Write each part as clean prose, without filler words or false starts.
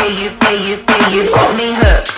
you've got me hooked.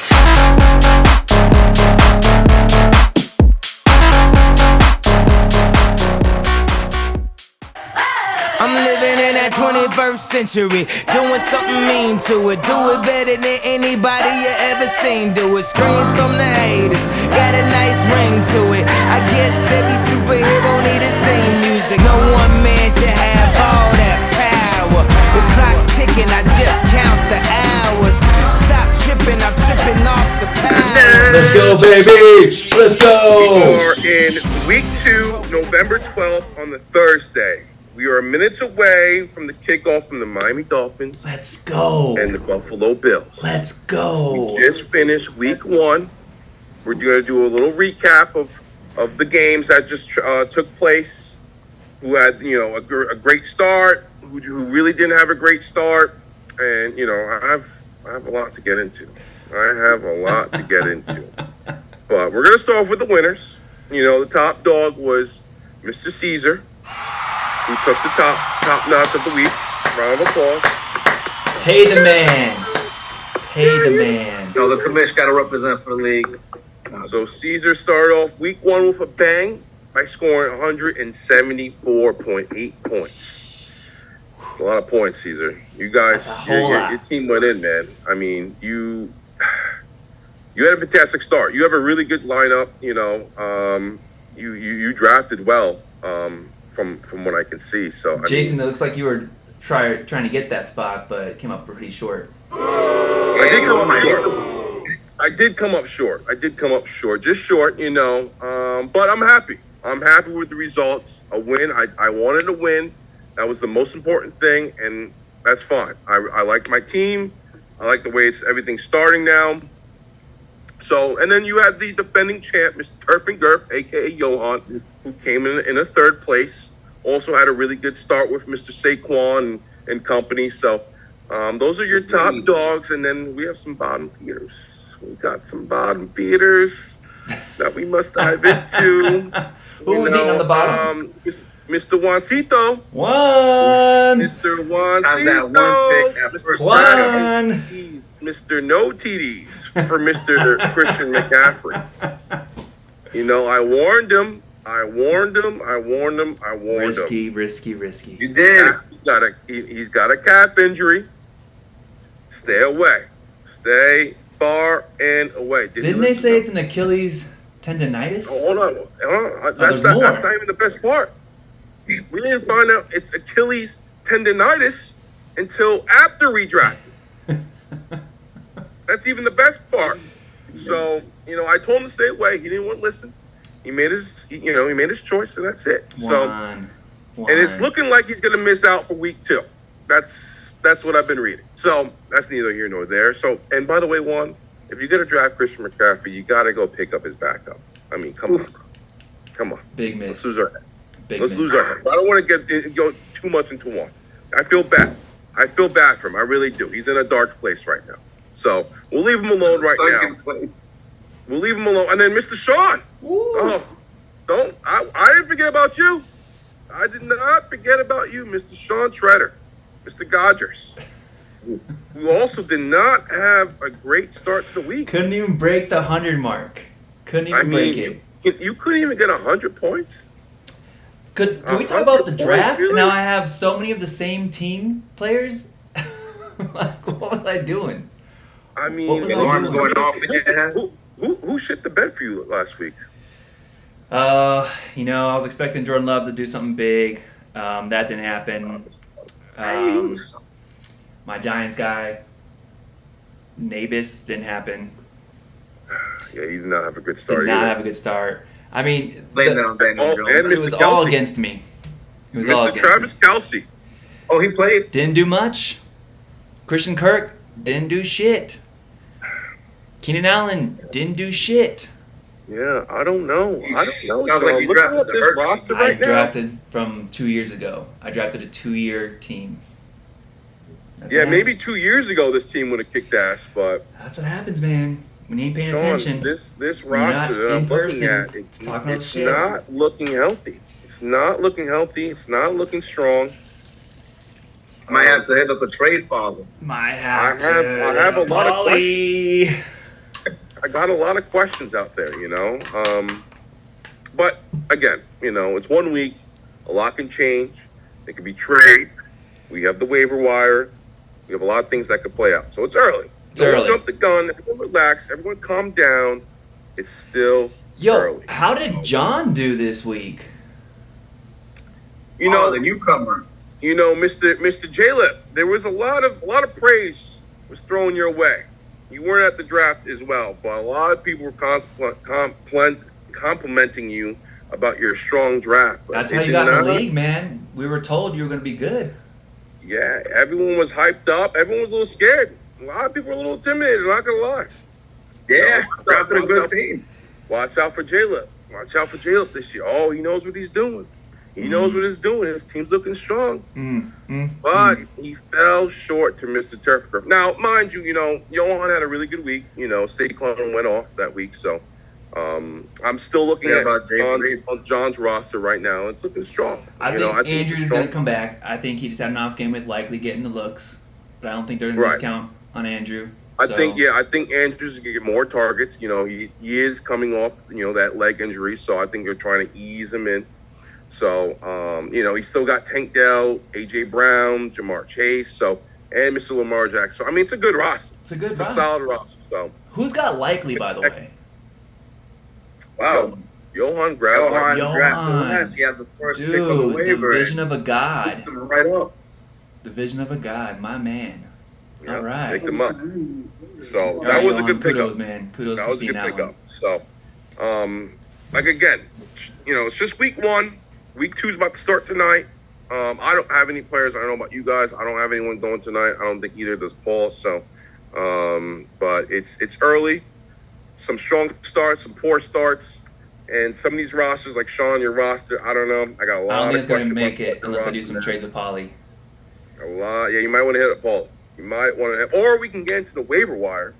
I'm living in that 21st century, doing something mean to it. Do it better than anybody you ever seen do it. Screams from the haters, got a nice ring to it. I guess every superhero need his theme music. No one man should have all that power. The clock's ticking, I just count the hours. Stop tripping, I'm tripping off the power. Let's go, baby! Let's go! We are in week 2, November 12th on the Thursday. We are minutes away from the kickoff from the Miami Dolphins. Let's go. And the Buffalo Bills. Let's go. We just finished week 1. We're going to do a little recap of the games that just took place. Who had, a great start, who really didn't have a great start. And, I have a lot to get into. But we're going to start off with the winners. The top dog was Mr. Caesar, who took the top notch of the week. Round of applause. Hey, the man. So the Commish got to represent for the league. So Caesar started off week 1 with a bang by scoring 174.8 points. It's a lot of points, Caesar. You guys, your team went in, man. I mean, you had a fantastic start. You have a really good lineup. You drafted well. From what I can see, so Jason, it looks like you were trying to get that spot, but came up pretty short. I did come up short. Just short, But I'm happy. I'm happy with the results. A win. I wanted to win. That was the most important thing, and that's fine. I like my team. I like the way everything's starting now. So, and then you had the defending champ, Mr. Turf and Gurf, a.k.a. Johan, who came in a third place. Also had a really good start with Mr. Saquon and company. So, those are your top dogs. And then we have some bottom feeders. We got some bottom feeders that we must dive into. Who was eating on the bottom? Mr. Juancito. Mr. Juancito. One. Mr. No TDs for Mr. Christian McCaffrey. I warned him. Risky. You did. He's got a calf injury. Stay away. Stay far and away. Didn't they say it's an Achilles tendonitis? Hold on. That's not even the best part. We didn't find out it's Achilles tendonitis until after we drafted. That's even the best part. So, I told him to stay away. He didn't want to listen. He made his choice, and that's it. And it's looking like he's going to miss out for week 2. That's what I've been reading. So that's neither here nor there. So, and by the way, Juan, if you're going to draft Christian McCaffrey, you got to go pick up his backup. I mean, come on. Big miss. Let's lose our head. Lose our head. I don't want to go too much into Juan. I feel bad for him. I really do. He's in a dark place right now. So we'll leave him alone right now. We'll leave him alone. And then Mr. Sean. I didn't forget about you. I did not forget about you, Mr. Sean Tretter, Mr. Godgers, who also did not have a great start to the week. Couldn't even break the 100 mark. Break it. You couldn't even get 100 points? Could we talk about the draft? Really? Now I have so many of the same team players. What was I doing? I mean, alarms going off in your head. Who shit the bed for you last week? I was expecting Jordan Love to do something big. That didn't happen. My Giants guy, Nabis, didn't happen. Yeah, he did not have a good start. I mean, it was all against me. It was all against Travis Kelce. Oh, he played. Didn't do much. Christian Kirk didn't do shit. Keenan Allen didn't do shit. Yeah, I don't know. Sounds like you drafted this roster right now. I drafted from 2 years ago. I drafted a 2-year team. Maybe 2 years ago this team would have kicked ass, but that's what happens, man. When you ain't paying Sean, attention. This roster that I'm looking at, it's not looking healthy. It's not looking strong. Might have to hit up the trade father. Might I have have a lot of Polly. I got a lot of questions out there, you know. But again, you know, it's 1 week. A lot can change. It could be trades. We have the waiver wire. We have a lot of things that could play out. So it's early. Don't jump the gun. Everyone relax. Everyone calm down. It's still early. How did John do this week? You know, the newcomer. You know, Mr. J-Lip, there was a lot of praise was thrown your way. You weren't at the draft as well, but a lot of people were complimenting you about your strong draft. That's how you got in the league, man. We were told you were going to be good. Yeah, everyone was hyped up. Everyone was a little scared. A lot of people were a little intimidated, not going to lie. Yeah, drafted a good team. Watch out for J-Lip. Watch out for J-Lip this year. Oh, he knows what he's doing. He knows what he's doing. His team's looking strong. But he fell short to Mr. Turf. Now, mind you, you know, Johan had a really good week. You know, Saquon went off that week. So I'm still looking at John's roster right now. It's looking strong. I think Andrew's going to come back. I think he just had an off game with likely getting the looks. But I don't think they're going to discount on Andrew. I think Andrew's going to get more targets. You know, he is coming off, you know, that leg injury. So I think they're trying to ease him in. So, you know, he's still got Tank Dell, A.J. Brown, Jamar Chase, and Mr. Lamar Jackson. So, I mean, it's a good roster. It's a solid roster. So, who's got likely, by the way? Wow. Johan drafted last. He had the first pick on the waiver. The vision of a god. Right up. The vision of a god, my man. Yeah, all right. Picked him up. So, that was a good pickup. Kudos, man. Kudos that for was a seeing good that pickup. one. So, like, again, you know, it's just week 1. Week 2 is about to start tonight. I don't have any players. I don't know about you guys. I don't have anyone going tonight. I don't think either does Paul. So, but it's early. Some strong starts, some poor starts, and some of these rosters, like Sean, your roster, I don't know. I got a lot of questions. I don't think it's going to make it unless I do some trades with Polly. A lot. Yeah, you might want to hit up Paul. You might want to, or we can get into the waiver wire,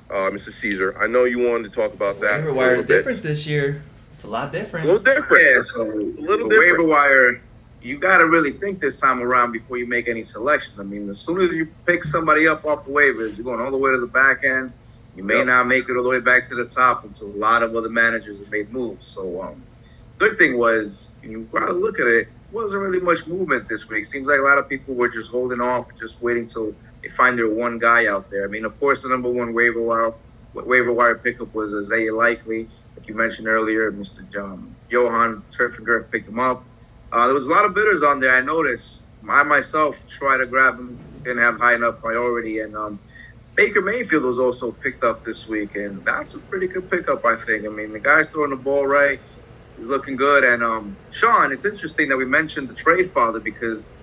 Mr. Caesar. I know you wanted to talk about that. Waiver wire is different this year. It's a lot different. It's a little different. Yeah, so the waiver wire, you got to really think this time around before you make any selections. I mean, as soon as you pick somebody up off the waivers, you're going all the way to the back end. You may not make it all the way back to the top until a lot of other managers have made moves. So, good thing was, you gotta look at it, wasn't really much movement this week. Seems like a lot of people were just holding off, just waiting till they find their one guy out there. I mean, of course, the number one waiver wire pickup was Isaiah Likely. Like you mentioned earlier, Mr. Johan Turf picked him up. There was a lot of bidders on there. I noticed. I myself tried to grab him, didn't have high enough priority. And Baker Mayfield was also picked up this week, and that's a pretty good pickup, I think. I mean, the guy's throwing the ball right. He's looking good. And Sean, it's interesting that we mentioned the trade father because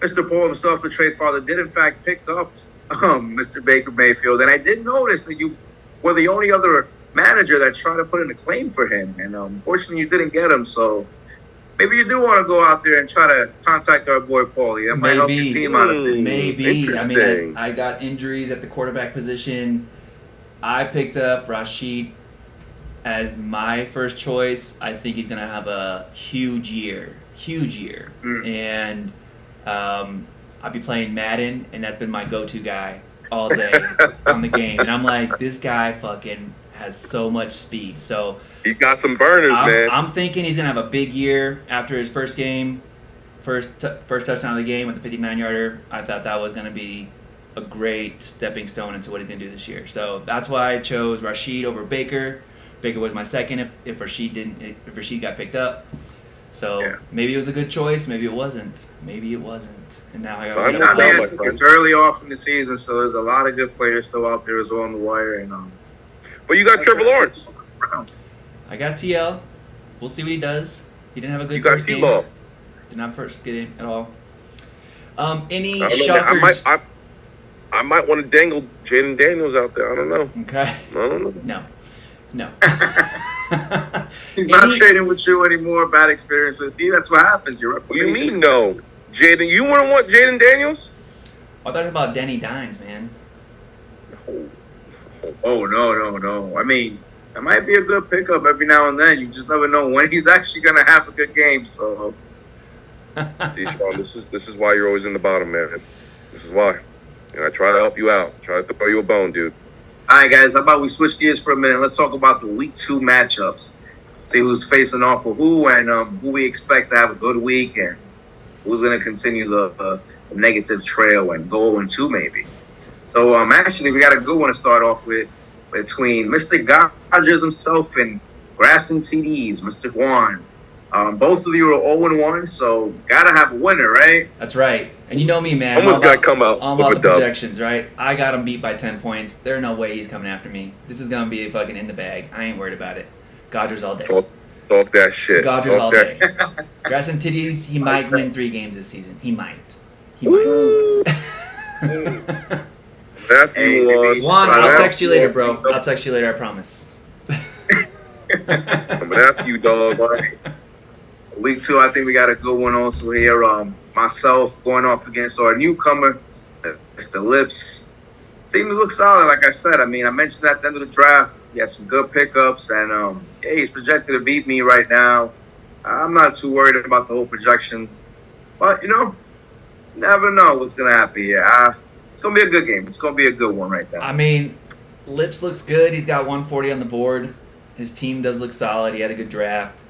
Mr. Paul himself, the trade father, did in fact pick up Mr. Baker Mayfield. And I did notice that you were the only other manager that tried to put in a claim for him. And unfortunately, you didn't get him. So maybe you do want to go out there and try to contact our boy Paulie. That might help your team out a bit. Maybe. I mean, I got injuries at the quarterback position. I picked up Rashid as my first choice. I think he's going to have a huge year. And I'll be playing Madden, and that's been my go-to guy all day on the game. And I'm like, this guy fucking has so much speed. So he got some burners, man. I'm thinking he's going to have a big year after his first game. First touchdown of the game with the 59-yarder. I thought that was going to be a great stepping stone into what he's going to do this year. So that's why I chose Rashid over Baker. Baker was my second if Rashid got picked up. So maybe it was a good choice, maybe it wasn't. And now I got it's early off in the season, so there's a lot of good players still out there as well on the wire. And but you got Trevor Lawrence. I got TL. We'll see what he does. He didn't have a good first game. Didn't have first game at all. Any shockers? I might want to dangle Jaden Daniels out there. I don't know. Okay. I don't know. No. He's not trading with you anymore. Bad experiences. See, that's what happens. What do you mean, no? Jaden, you wouldn't want Jaden Daniels? I thought about Danny Dimes, man. Oh, no. I mean, that might be a good pickup every now and then. You just never know when he's actually going to have a good game. So, See, Sean, this is why you're always in the bottom, man. This is why. And I try to help you out. Try to throw you a bone, dude. All right, guys. How about we switch gears for a minute? Let's talk about the week 2 matchups. See who's facing off with who, and who we expect to have a good week, and who's going to continue the negative trail and go 0-2 maybe. So actually, we got a good one to start off with between Mr. Godgers himself and Grass and TDs, Mr. Juan. Both of you are 0-1, so gotta have a winner, right? That's right. And you know me, man. Almost got to come out all with about a the dub. projections, right? I got him beat by 10 points. There's no way he's coming after me. This is going to be fucking in the bag. I ain't worried about it. Godgers all day. Talk that shit. Godgers Talk all that. day. Grass and Titties, he might win 3 games this season. He might. Matthew, Juan, I'll text you later, bro. I'll text you later, I promise. Coming after you, dog. Week 2, I think we got a good one also here. Myself going up against our newcomer, Mr. Lips. Teams look solid, like I said. I mean, I mentioned at the end of the draft, he has some good pickups, and he's projected to beat me right now. I'm not too worried about the whole projections, but never know what's gonna happen here. It's gonna be a good game. It's gonna be a good one right now. I mean, Lips looks good. He's got 140 on the board. His team does look solid. He had a good draft.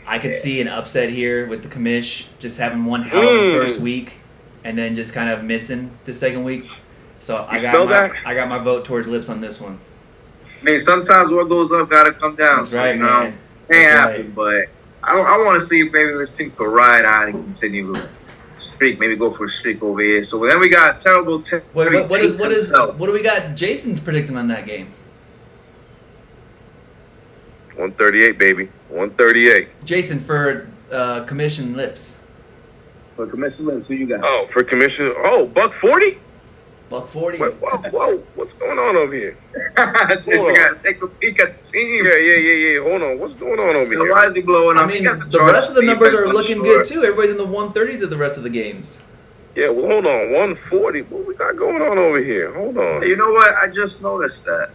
I could see an upset here with the Commish just having one hell of a first week and then just kind of missing the second week. So I got my vote towards Lips on this one. I mean, sometimes what goes up gotta come down. That's right, man. Can't happen, but I want to see if maybe this team could ride out and continue the streak. Maybe go for a streak over here. So then we got terrible. What do we got? Jason predicting on that game. 138, baby. 138. Jason for Commission Lips. For Commission Lips, who you got? Oh, for commission. Oh, $140. $140. Whoa! What's going on over here? Jason got to take a peek at the team. Yeah. Hold on. What's going on over here? Why is he blowing up? I mean, the rest of the numbers are looking good too. Everybody's in the 130s of the rest of the games. Yeah, well, hold on. 140. What we got going on over here? Hold on. You know what? I just noticed that.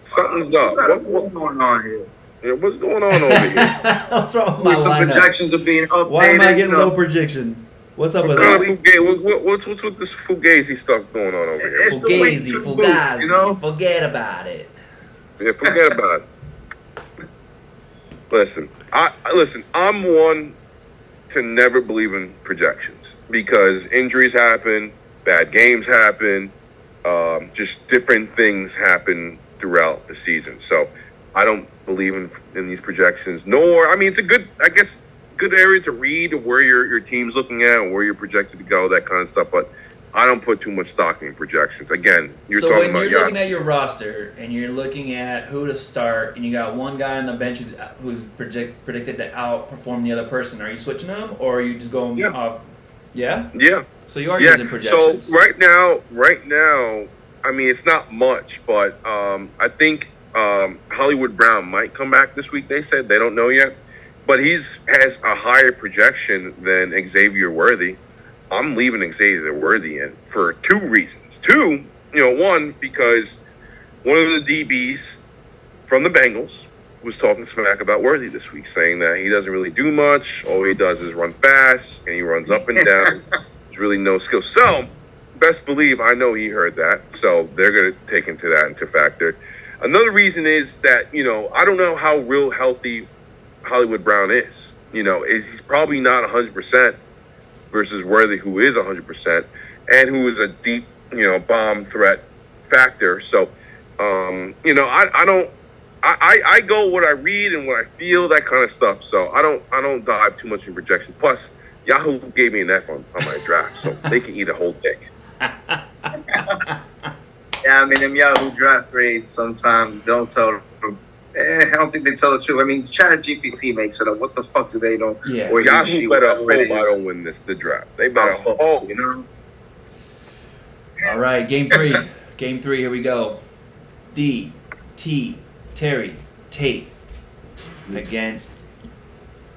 Something's up. What's going on here? Yeah, what's going on over here? What's wrong with my Some lineup? projections are being updated. Why am I getting low projections? What's up with What that? kind of what's with this Fugazi stuff going on over here? It's the week 2 boost, Forget about it. Yeah, forget about it. Listen, I'm one to never believe in projections because injuries happen, bad games happen, just different things happen throughout the season. So I don't believe in these projections. It's a good, I guess, good area to read where your team's looking at and where you're projected to go, that kind of stuff. But I don't put too much stock in projections. Again, you're talking about. So when you're looking at your roster and you're looking at who to start, and you got one guy on the bench who's predicted to outperform the other person, are you switching them or are you just going off? Yeah. Yeah. So you are using projections. So right now, I mean, it's not much, but I think Hollywood Brown might come back this week. They said they don't know yet. But has a higher projection than Xavier Worthy. I'm leaving Xavier Worthy in for 2 reasons. 2, one, because one of the DBs from the Bengals was talking smack about Worthy this week, saying that he doesn't really do much. All he does is run fast, and he runs up and down. There's really no skill. So, best believe I know he heard that. So they're going to take into factor. Another reason is that, I don't know how real healthy Hollywood Brown is. He's probably not 100% versus Worthy, who is 100% and who is a deep, bomb threat factor. So, I go what I read and what I feel, that kind of stuff. So I don't dive too much in projection. Plus, Yahoo gave me an F on my draft, so they can eat a whole dick. Yeah, I mean, them Yahoo draft grades sometimes don't tell. I don't think they tell the truth. I mean, ChatGPT makes it up. What the fuck do they know? Yeah. Or Yahoo better hope I don't win the draft. They better hope. All right, game 3. Game 3, here we go. Terry Tate against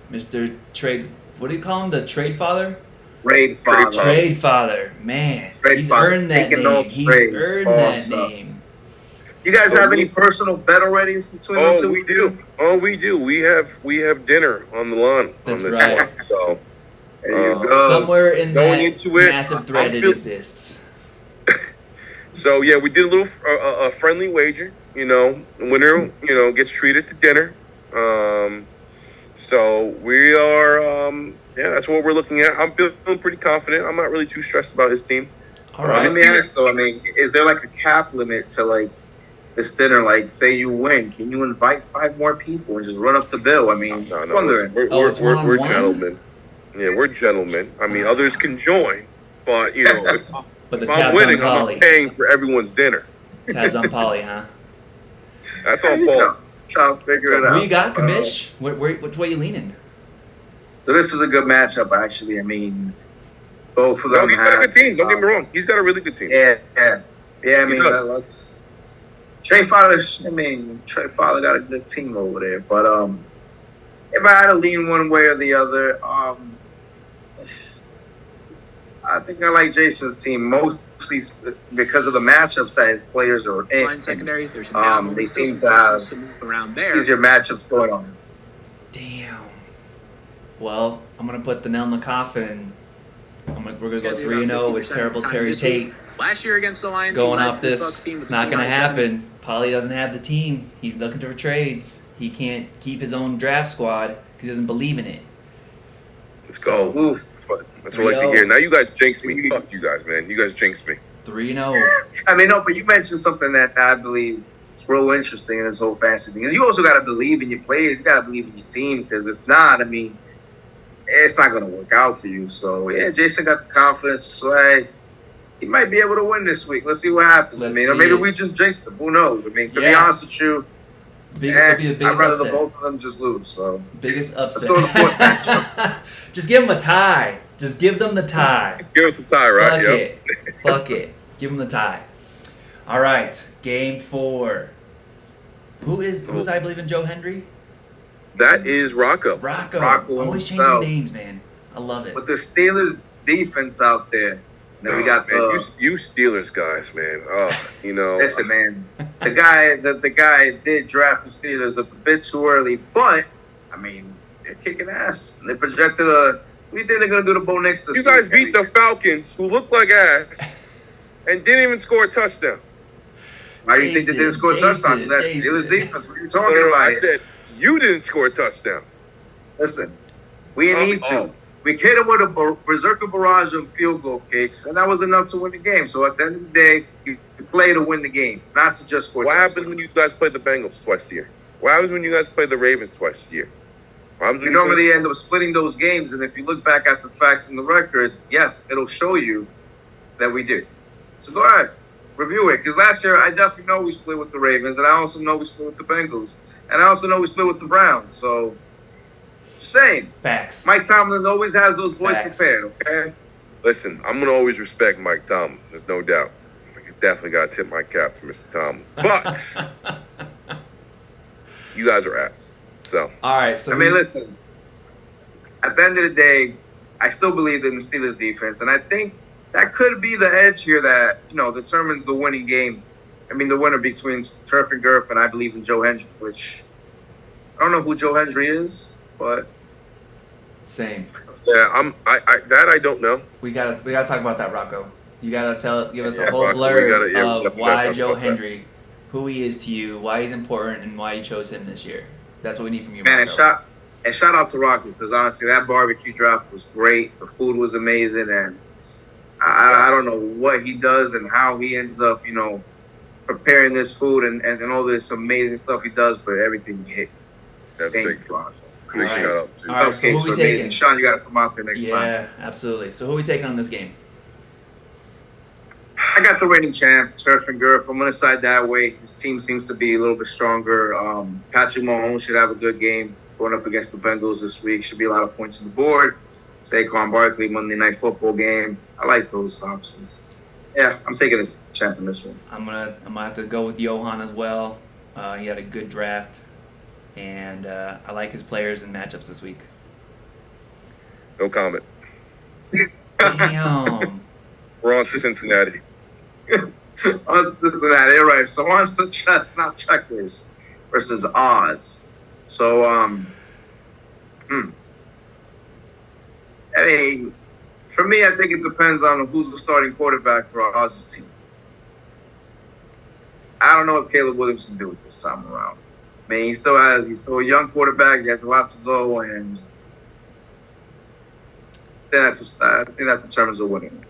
Mr. Trade. What do you call him? The Trade Father? Trade Father. Trade Father. Man, he's earned that name. He's earned that name. You guys have any personal bet already between the two? We do. Oh, we do. We have dinner on the lawn That's on this right. one. So there you go. Somewhere in Going that into it, massive thread it exists. So yeah, we did a little a friendly wager. Winner gets treated to dinner. So we are that's what we're looking at. I'm feeling pretty confident. I'm not really too stressed about his team. All right. Let me ask though. I mean, is there like a cap limit to like this dinner? Like, say you win, can you invite 5 more people and just run up the bill? I mean, No. wondering. We're gentlemen. Yeah, we're gentlemen. I mean, others can join, but But the if I'm winning, I'm not paying for everyone's dinner. Tabs on Polly, huh? That's on Paul. Just trying to figure it out. Who you got, Commish? Which way you leaning? So this is a good matchup, actually. I mean, both of them he's got a good team. Don't get me wrong. He's got a really good team. Yeah. I mean, let's. Trey Fowler got a good team over there. But if I had to lean one way or the other, I think I like Jason's team mostly because of the matchups that his players are in. Secondary, there's they seem to have around there. easier matchups going on. Damn. Well, I'm gonna put the nail in the coffin. We're gonna go 3-0 with terrible Terry Tate. Last year against the Lions, going off this, it's not gonna happen. Polly doesn't have the team. He's looking for trades. He can't keep his own draft squad because he doesn't believe in it. Let's go. That's what I like to hear. Now you guys jinx me. Fuck you guys, man. You guys jinxed me. 3-0. I mean, no, but you mentioned something that I believe is real interesting in this whole fantasy thing. Is you also got to believe in your players. You got to believe in your team, because if not, I mean, it's not going to work out for you. So, yeah, Jason got the confidence. So, hey, he might be able to win this week. Let's see what happens. Or maybe we just jinxed him. Who knows? I mean, to be honest with you, I'd rather the both of them just lose. So biggest upset. Let's go to the fourth matchup. Just give them a tie. Just give them the tie. Give us the tie, right? Fuck it. Give them the tie. All right, game 4. Who's I believe in Joe Hendry? That is Rocco. Rocco always himself. Changing names, man. I love it. With the Steelers defense out there. Then we got you Steelers guys, man. Listen, man. The guy did draft the Steelers a bit too early, but I mean, they're kicking ass. They projected what do you think they're gonna do to Bo Nix this week? You guys beat the Falcons, who look like ass, and didn't even score a touchdown. Why do you think they didn't score a touchdown? That's Steelers defense. What are you talking about? I said you didn't score a touchdown. Listen, we need to. We hit him with a berserker barrage of field goal kicks, and that was enough to win the game. So at the end of the day, you play to win the game, not to just score. What happened when you guys played the Bengals twice a year? What happens when you guys play the Ravens twice a year? You normally end up splitting those games, and if you look back at the facts and the records, yes, it'll show you that we did. So go ahead, review it. Because last year, I definitely know we split with the Ravens, and I also know we split with the Bengals, and I also know we split with the Browns. So, just saying. Facts. Mike Tomlin always has those boys prepared, okay? Listen, I'm going to always respect Mike Tomlin. There's no doubt. I definitely got to tip my cap to Mr. Tomlin. But you guys are ass. So. All right. So I mean, listen. At the end of the day, I still believe in the Steelers defense, and I think that could be the edge here that determines the winning game. I mean, the winner between Turf and Gurf, and I believe in Joe Hendry, which I don't know who Joe Hendry is, but same. Yeah, I don't know. We gotta talk about that, Rocco. You gotta give us a whole blurb of why Joe Hendry, who he is to you, why he's important, and why you chose him this year. That's what we need from you, man. Rocco. And shout out to Rocco, because honestly, that barbecue draft was great. The food was amazing, and I don't know what he does and how he ends up, preparing this food and all this amazing stuff he does, but everything hit. That's big fun. Big shout out to you. All right, so who we taking? Sean, you got to come out there next time. Yeah, absolutely. So who are we taking on this game? I got the reigning champ, Turf and Gurf. I'm going to side that way. His team seems to be a little bit stronger. Patrick Mahomes should have a good game going up against the Bengals this week. Should be a lot of points on the board. Saquon Barkley, Monday Night Football game. I like those options. Yeah, I'm taking the champ in this one. I'm gonna have to go with Johan as well. He had a good draft, and I like his players and matchups this week. No comment. Damn. We're on to Cincinnati. On Cincinnati, all right. So on to Chestnut Checkers versus Oz. So, I mean, for me, I think it depends on who's the starting quarterback for Oz's team. I don't know if Caleb Williams can do it this time around. I mean, he's still a young quarterback. He has a lot to go, and I think that determines a winning.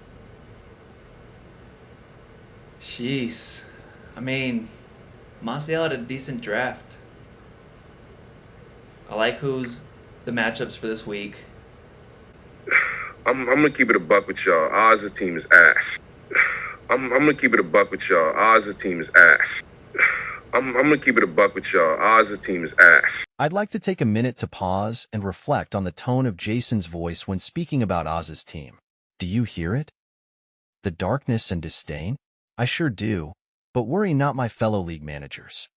Jeez. I mean, Montiel had a decent draft. I like who's the matchups for this week. I'm gonna keep it a buck with y'all. Oz's team is ass. I'm gonna keep it a buck with y'all. Oz's team is ass. I'm gonna keep it a buck with y'all. Oz's team is ass. I'd like to take a minute to pause and reflect on the tone of Jason's voice when speaking about Oz's team. Do you hear it? The darkness and disdain? I sure do, but worry not, my fellow league managers.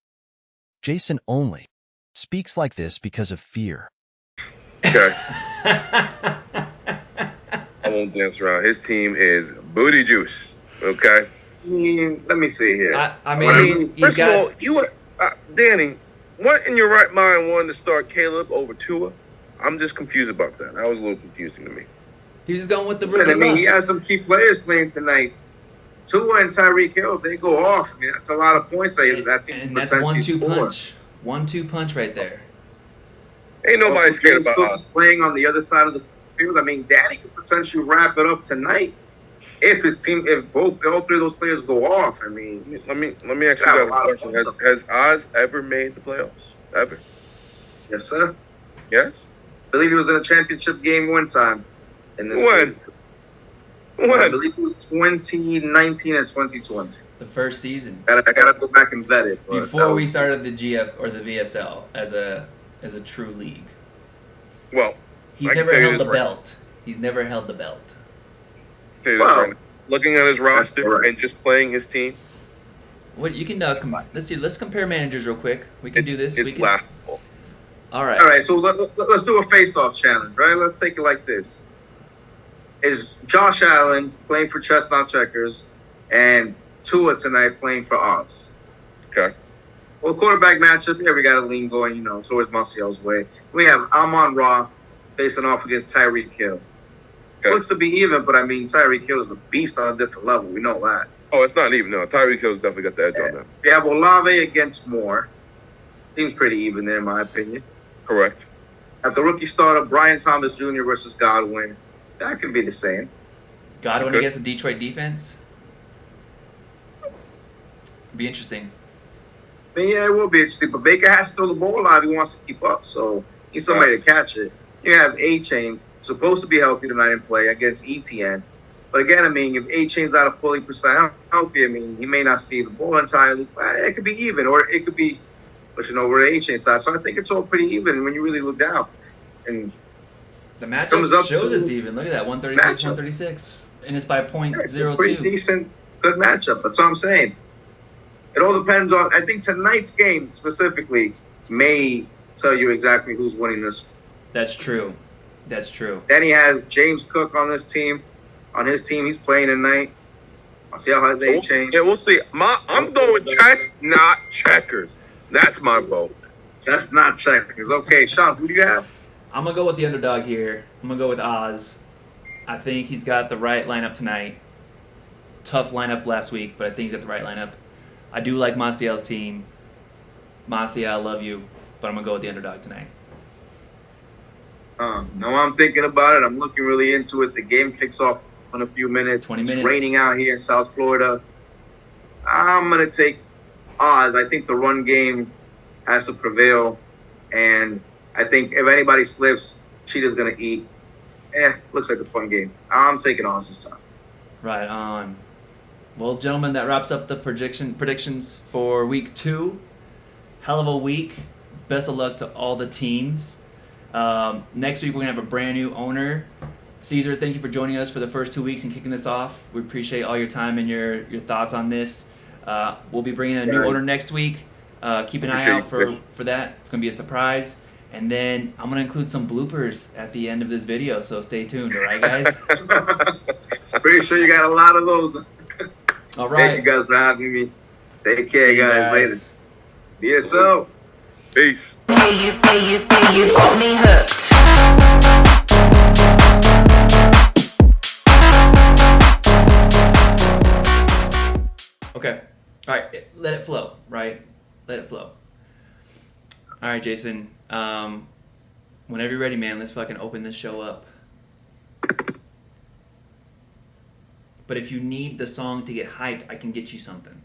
Jason only speaks like this because of fear. Okay. I won't dance around. His team is booty juice. Okay. Let me see here. I mean, first of all, Danny, what in your right mind wanted to start Caleb over Tua? I'm just confused about that. That was a little confusing to me. He was just going with the Listen, rookie I mean, luck. he has some key players playing tonight. Tua and Tyreek Hill, if they go off, I mean, that's a lot of points that team And can that's potentially 1-2 score. punch. 1-2 punch right there. Ain't nobody Also, scared James about Cook us. is playing on the other side of the field. I mean, Danny could potentially wrap it up tonight if all three of those players go off. I mean, Let me ask you have a guys a lot of question. points Has Oz ever made the playoffs? Ever? yes, sir. Yes? I believe he was in a championship game one time in this When? season. I When? believe it was 2019 and 2020. The first season. I gotta go back and vet it. But Before we started the GF or the VSL as a true league. Well, He's I can never tell you held this the right belt. He's never held the belt. I'll tell you this Well, right now. Looking at his roster correct. and just playing his team, What you can let's compare managers real quick. We can do this. it's We can, laughable. all right. All right, so let's do a face-off challenge, right? Let's take it like this. Is Josh Allen playing for Chestnut Checkers and Tua tonight playing for Oz? Okay. Well, quarterback matchup, yeah, we got a lean going, towards Martial's way. We have Amon Ra facing off against Tyreek Hill. Okay. Looks to be even, but I mean, Tyreek Hill is a beast on a different level. We know that. Oh, it's not even. No, Tyreek Hill's definitely got the edge on them. We have Olave against Moore. Seems pretty even there, in my opinion. Correct. At the rookie starter, Brian Thomas Jr. versus Godwin. That could be the same. Godwin Okay. against the Detroit defense. Be interesting. But yeah, it will be interesting. But Baker has to throw the ball out if he wants to keep up. So he's somebody to catch it. You have A-Chain, supposed to be healthy tonight and play against ETN. But again, I mean, if A-Chain's not a fully percent healthy, I mean, he may not see the ball entirely. It could be even, or it could be pushing over the A-Chain side. So I think it's all pretty even when you really look down. And The matchup Comes up shows to it's even. Look at that, 136, matchups. 136, and it's by yeah, it's a 0.02. pretty decent, good matchup. That's what I'm saying. It all depends on, I think tonight's game specifically may tell you exactly who's winning this. That's true. That's true. Then he has James Cook on this team. On his team, he's playing tonight. I'll see how his A-Chain. Yeah, we'll see. I'm going Chestnut Checkers. That's my vote. That's not checkers. Okay, Sean, who do you have? I'm gonna go with the underdog here. I'm gonna go with Oz. I think he's got the right lineup tonight. Tough lineup last week, but I think he's got the right lineup. I do like Martial's team. Martial, I love you, but I'm gonna go with the underdog tonight. No, I'm thinking about it. I'm looking really into it. The game kicks off in a few minutes. 20 It's minutes. raining out here in South Florida. I'm going to take Oz. I think the run game has to prevail. And I think if anybody slips, Cheetah's going to eat. Looks like a fun game. I'm taking Oz this time. Right on. Well, gentlemen, that wraps up the predictions for week 2. Hell of a week. Best of luck to all the teams. Next week, we're going to have a brand new owner. Caesar, thank you for joining us for the first 2 weeks and kicking this off. We appreciate all your time and your thoughts on this. We'll be bringing a new owner next week. Keep an eye out for that. It's going to be a surprise. And then I'm going to include some bloopers at the end of this video, so stay tuned, all right, guys? Pretty sure you got a lot of those. All right. Thank you guys for having me. Take care, guys. Later. VSL. Peace. You've got me hooked. Okay. All right. Let it flow. Right. Let it flow. All right, Jason. Whenever you're ready, man, let's fucking open this show up. But if you need the song to get hyped, I can get you something.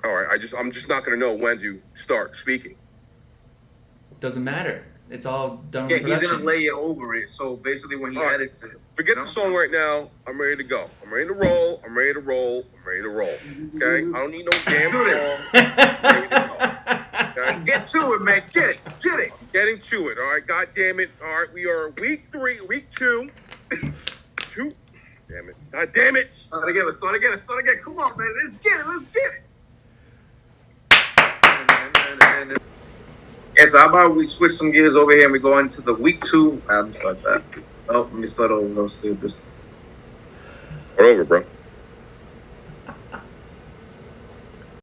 All right. I'm just not gonna know when to start speaking. Doesn't matter. It's all done. Yeah, in he's production. gonna lay it over it. So basically, when he edits it, Forget the song right now. I'm ready to go. I'm ready to roll. I'm ready to roll. I'm ready to roll. Okay? I don't need no damn song. I'm ready to go. Okay? get to it, man. Get it. I'm getting to it. All right. God damn it. All right. We are week 2. Damn it. God damn it. Start again. Come on, man. Let's get it. Yeah, so how about we switch some gears over here and we go into the week 2? I'm just like that. Oh, let me start over. I'm stupid. Start over, bro.